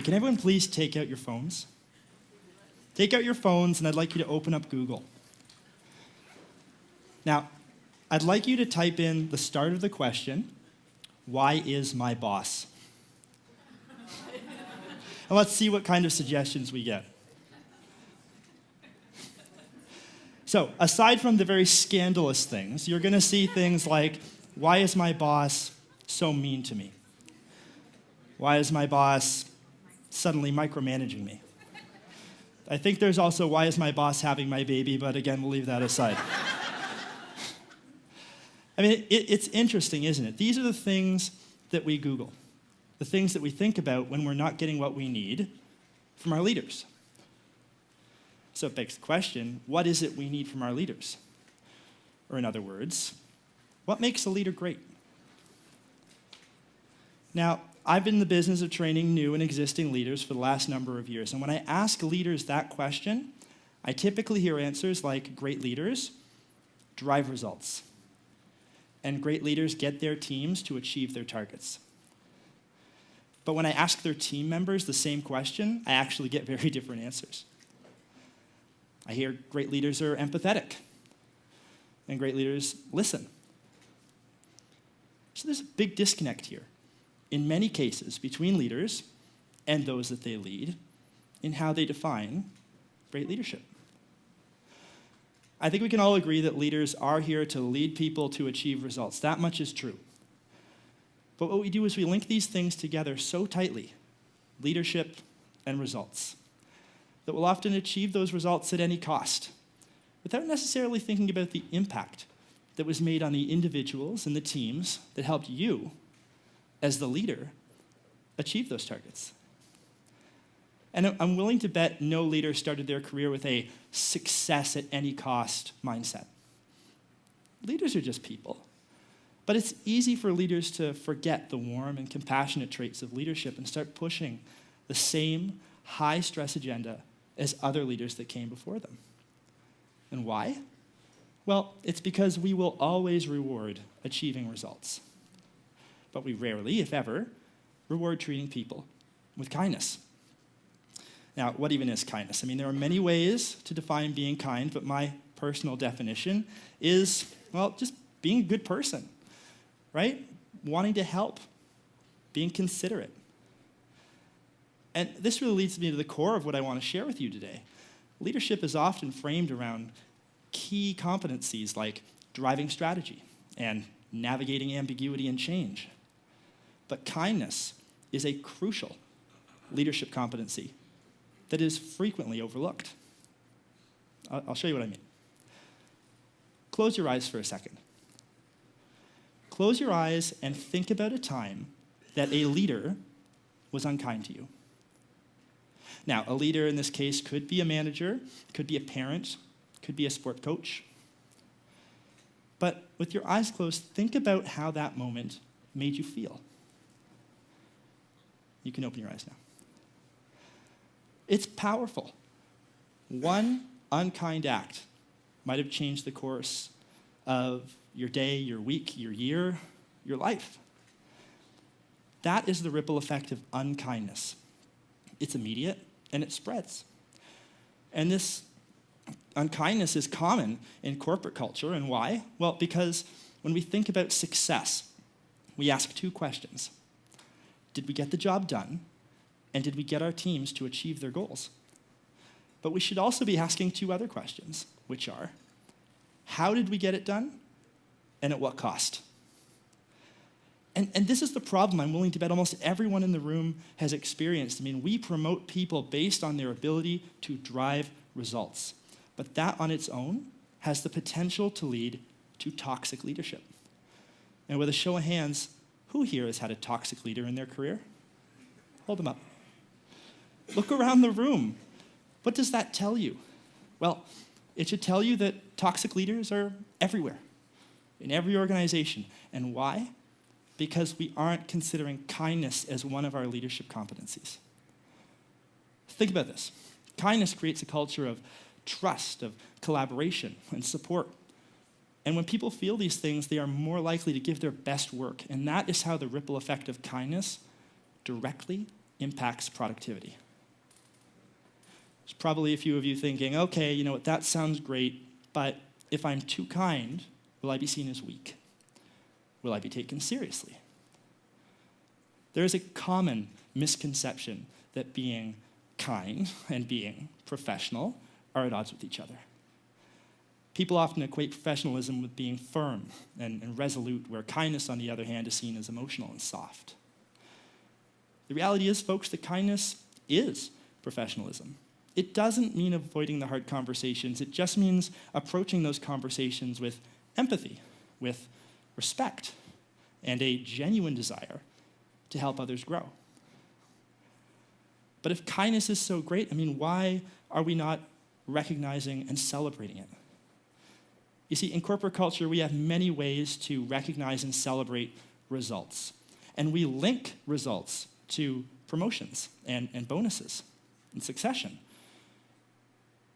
can everyone please take out your phones? Take out your phones, and I'd like you to open up Google. Now, I'd like you to type in the start of the question, why is my boss? And let's see what kind of suggestions we get. So, aside from the very scandalous things, you're going to see things like, why is my boss so mean to me? Why is my boss suddenly micromanaging me? I think there's also, why is my boss having my baby? But again, we'll leave that aside. I mean, it's interesting, isn't it? These are the things that we Google, the things that we think about when we're not getting what we need from our leaders. So it begs the question, what is it we need from our leaders? Or in other words, what makes a leader great? Now, I've been in the business of training new and existing leaders for the last number of years, and when I ask leaders that question, I typically hear answers like, great leaders drive results, and great leaders get their teams to achieve their targets. But when I ask their team members the same question, I actually get very different answers. I hear great leaders are empathetic, and great leaders listen. So there's a big disconnect here, in many cases, between leaders and those that they lead in how they define great leadership. I think we can all agree that leaders are here to lead people to achieve results. That much is true. But what we do is we link these things together so tightly, leadership and results, that we'll often achieve those results at any cost, without necessarily thinking about the impact that was made on the individuals and the teams that helped you, as the leader, achieve those targets. And I'm willing to bet no leader started their career with a success at any cost mindset. Leaders are just people. But it's easy for leaders to forget the warm and compassionate traits of leadership and start pushing the same high-stress agenda as other leaders that came before them. And why? Well, it's because we will always reward achieving results. But we rarely, if ever, reward treating people with kindness. Now, what even is kindness? I mean, there are many ways to define being kind, but my personal definition is, well, just being a good person, right? Wanting to help, being considerate. And this really leads me to the core of what I want to share with you today. Leadership is often framed around key competencies like driving strategy and navigating ambiguity and change. But kindness is a crucial leadership competency that is frequently overlooked. I'll show you what I mean. Close your eyes for a second. Close your eyes and think about a time that a leader was unkind to you. Now, a leader in this case could be a manager, could be a parent, could be a sport coach. But with your eyes closed, think about how that moment made you feel. You can open your eyes now. It's powerful. One unkind act might have changed the course of your day, your week, your year, your life. That is the ripple effect of unkindness. It's immediate and it spreads. And this unkindness is common in corporate culture. And why? Well, because when we think about success, we ask two questions. Did we get the job done? And did we get our teams to achieve their goals? But we should also be asking two other questions, which are, how did we get it done? And at what cost? And this is the problem I'm willing to bet almost everyone in the room has experienced. I mean, we promote people based on their ability to drive results. But that on its own has the potential to lead to toxic leadership. And with a show of hands, who here has had a toxic leader in their career? Hold them up. Look around the room. What does that tell you? Well, it should tell you that toxic leaders are everywhere, in every organization. And why? Because we aren't considering kindness as one of our leadership competencies. Think about this. Kindness creates a culture of trust, of collaboration, and support. And when people feel these things, they are more likely to give their best work. And that is how the ripple effect of kindness directly impacts productivity. There's probably a few of you thinking, okay, you know what, that sounds great, but if I'm too kind, will I be seen as weak? Will I be taken seriously? There is a common misconception that being kind and being professional are at odds with each other. People often equate professionalism with being firm and resolute, where kindness, on the other hand, is seen as emotional and soft. The reality is, folks, that kindness is professionalism. It doesn't mean avoiding the hard conversations. It just means approaching those conversations with empathy, with respect, and a genuine desire to help others grow. But if kindness is so great, why are we not recognizing and celebrating it? You see, in corporate culture, we have many ways to recognize and celebrate results. And we link results to promotions and bonuses and succession.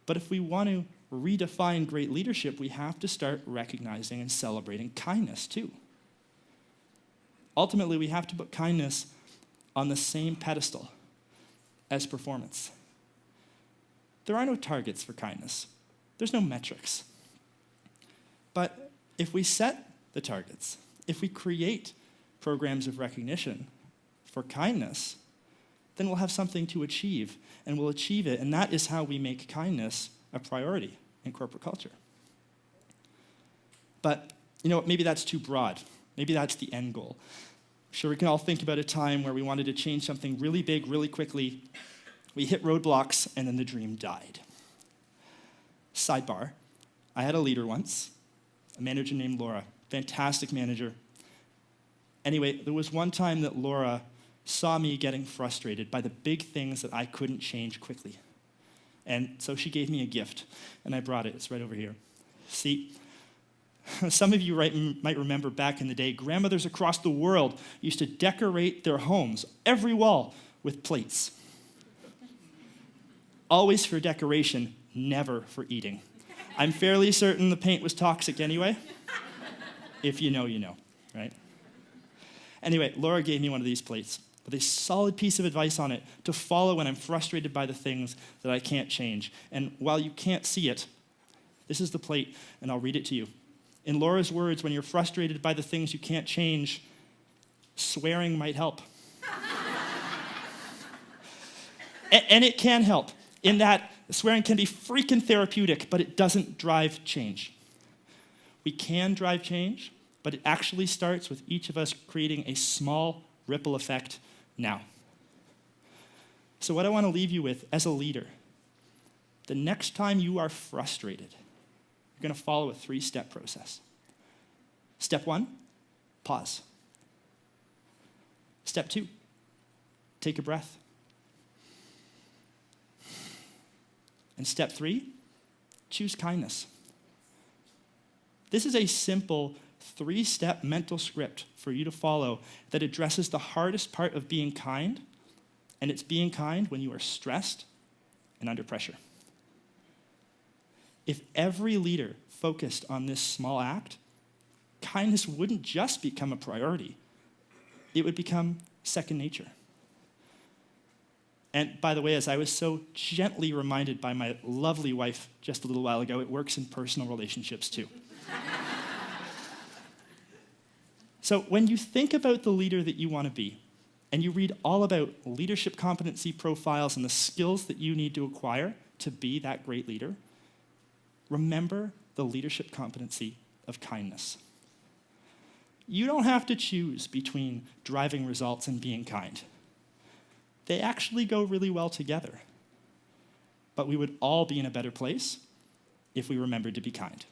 But if we want to redefine great leadership, we have to start recognizing and celebrating kindness too. Ultimately, we have to put kindness on the same pedestal as performance. There are no targets for kindness. There's no metrics. But if we set the targets, if we create programs of recognition for kindness, then we'll have something to achieve, and we'll achieve it, and that is how we make kindness a priority in corporate culture. But, maybe that's too broad. Maybe that's the end goal. Sure, we can all think about a time where we wanted to change something really big, really quickly. We hit roadblocks, and then the dream died. Sidebar, I had a leader once, a manager named Laura, fantastic manager. Anyway, there was one time that Laura saw me getting frustrated by the big things that I couldn't change quickly. And so she gave me a gift, and I brought it. It's right over here. See, some of you might remember back in the day, grandmothers across the world used to decorate their homes, every wall, with plates. Always for decoration, never for eating. I'm fairly certain the paint was toxic anyway. If you know, you know, right? Anyway, Laura gave me one of these plates with a solid piece of advice on it to follow when I'm frustrated by the things that I can't change. And while you can't see it, this is the plate, and I'll read it to you. In Laura's words, when you're frustrated by the things you can't change, swearing might help. And it can help, in that swearing can be freaking therapeutic, but it doesn't drive change. We can drive change, but it actually starts with each of us creating a small ripple effect now. So what I want to leave you with as a leader, the next time you are frustrated, you're going to follow a 3-step process. Step 1, pause. Step 2, take a breath. And step 3, choose kindness. This is a simple 3-step mental script for you to follow that addresses the hardest part of being kind, and it's being kind when you are stressed and under pressure. If every leader focused on this small act, kindness wouldn't just become a priority, it would become second nature. And by the way, as I was so gently reminded by my lovely wife just a little while ago, it works in personal relationships too. So when you think about the leader that you want to be, and you read all about leadership competency profiles and the skills that you need to acquire to be that great leader, remember the leadership competency of kindness. You don't have to choose between driving results and being kind. They actually go really well together. But we would all be in a better place if we remembered to be kind.